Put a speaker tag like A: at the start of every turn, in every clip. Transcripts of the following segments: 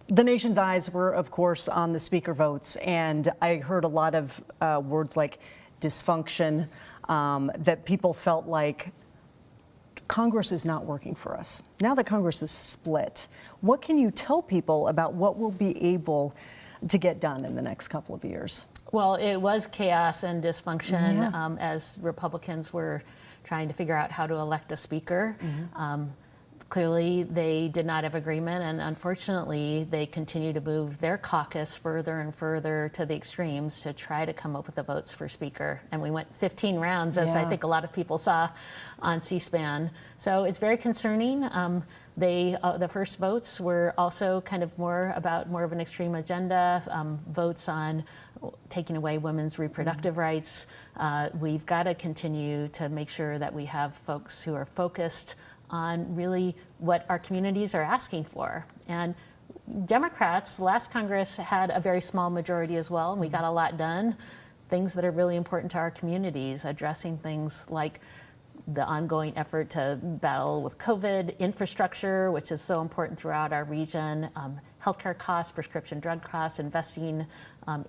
A: The nation's eyes were, of course, on the speaker votes, and I heard a lot of words like dysfunction, that people felt like Congress is not working for us. Now that Congress is split, what can you tell people about what we'll be able to get done in the next couple of years?
B: Well, it was chaos and dysfunction
A: Yeah.
B: as Republicans were trying to figure out how to elect a speaker. Clearly, they did not have agreement, and unfortunately, they continue to move their caucus further and further to the extremes to try to come up with the votes for speaker. And we went 15 rounds, as I think a lot of people saw on C-SPAN. So it's very concerning. The first votes were also kind of more of an extreme agenda, votes on taking away women's reproductive rights. We've got to continue to make sure that we have folks who are focused on really what our communities are asking for. And Democrats, last Congress had a very small majority as well, and we got a lot done. Things that are really important to our communities, addressing things like the ongoing effort to battle with COVID, infrastructure, which is so important throughout our region, healthcare costs, prescription drug costs, investing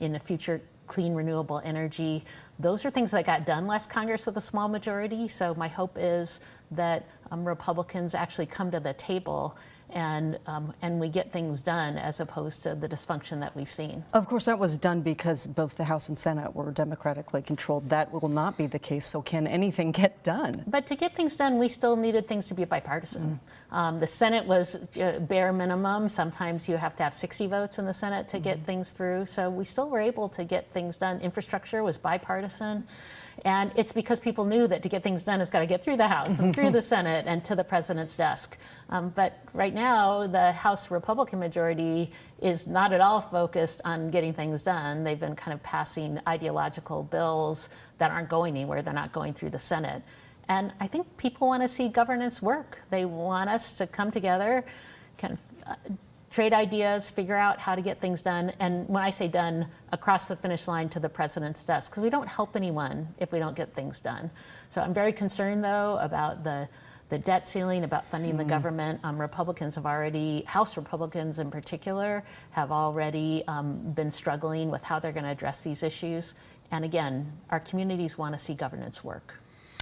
B: in a future clean, renewable energy. Those are things that got done last Congress with a small majority. So my hope is that Republicans actually come to the table and we get things done as opposed to the dysfunction that we've seen.
A: Of course, that was done because both the House and Senate were democratically controlled. That will not be the case. So can anything get done?
B: But to get things done, we still needed things to be bipartisan. The Senate was bare minimum. Sometimes you have to have 60 votes in the Senate to get things through. So we still were able to get things done. Infrastructure was bipartisan. And it's because people knew that to get things done, it's got to get through the House and through the Senate and to the president's desk. But right now, the House Republican majority is not at all focused on getting things done. They've been kind of passing ideological bills that aren't going anywhere. They're not going through the Senate. And I think people want to see governance work. They want us to come together, kind of trade ideas, figure out how to get things done. And when I say done, across the finish line to the president's desk, because we don't help anyone if we don't get things done. So I'm very concerned, though, about the debt ceiling, about funding the government. Republicans have already, House Republicans in particular, have already been struggling with how they're going to address these issues. And again, our communities want to see governance work.